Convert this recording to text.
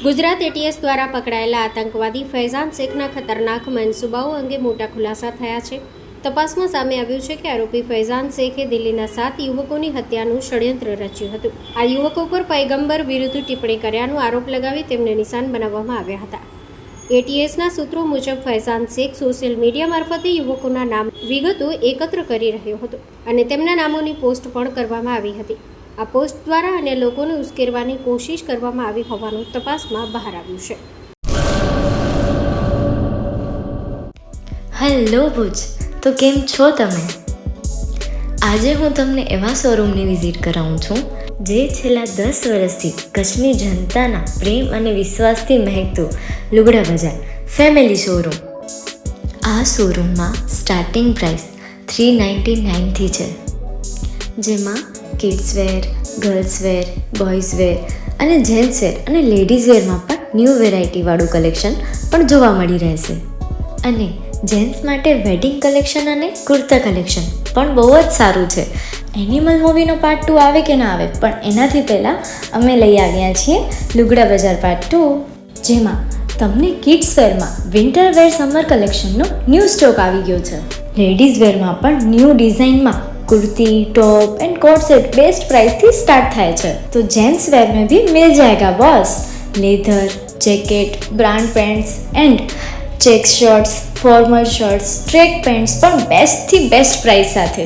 Gujarat ATS દ્વારા પકડાયેલા આતંકવાદી ફૈઝાન શેખના ખતરનાક મનસૂબાઓ અંગે મોટા ખુલાસા થયા છે. તપાસમાં સામે આવ્યું છે કે આરોપી ફૈઝાન શેખે દિલ્હીના 7 યુવકોની હત્યાનું ષડયંત્ર રચ્યું હતું. આ યુવકો પર પૈગંબર વિરુદ્ધ ટિપ્પણી કર્યાનો આરોપ લગાવી તેમને નિશાન બનાવવામાં આવ્યા હતા. એટીએસના સૂત્રો મુજબ ફૈઝાન શેખ સોશિયલ મીડિયા મારફતે યુવકોના નામ વિગતો એકત્ર કરી રહ્યો હતો અને તેમના નામોની પોસ્ટ પણ કરવામાં આવી હતી. આ પોસ્ટ દ્વારા અન્ય લોકોને ઉશ્કેરવાની કોશિશ કરવામાં આવી હોવાનું તપાસમાં બહાર આવ્યું છે. હેલો ભુજ, તો કેમ છો તમે? આજે હું તમને એવા શોરૂમની વિઝિટ કરાવું છું જે છેલ્લા 10 વર્ષથી કચ્છની જનતાના પ્રેમ અને વિશ્વાસથી મહેકતું લુગડા બજાર ફેમિલી શોરૂમ. આ શોરૂમમાં સ્ટાર્ટિંગ પ્રાઇસ 399થી છે, જેમાં kids wear, girls wear, boys wear અને જેન્ટ્સ વેર અને લેડીઝ વેરમાં પણ ન્યૂ વેરાયટીવાળું કલેક્શન પણ જોવા મળી રહેશે. અને જેન્ટ્સ માટે વેડિંગ કલેક્શન અને કુર્તા કલેક્શન પણ બહુ જ સારું છે. એનિમલ મૂવીનો પાર્ટ 2 આવે કે ના આવે, પણ એનાથી પહેલાં અમે લઈ આવ્યા છીએ લુગડા બજાર પાર્ટ 2, જેમાં તમને કિડ્સ વેરમાં વિન્ટર વેર સમર કલેક્શનનો ન્યૂ સ્ટોક આવી ગયો છે. લેડીઝ વેરમાં પણ ન્યૂ ડિઝાઇનમાં kurti, top and coat set best price थी स्टार्ट થાય છે. तो जेंट्स वेयर में भी मिल जाएगा boss. Leather, jacket, brand pants and check shirts, formal shirts, track pants પણ બેસ્ટથી બેસ્ટ પ્રાઇસ સાથે.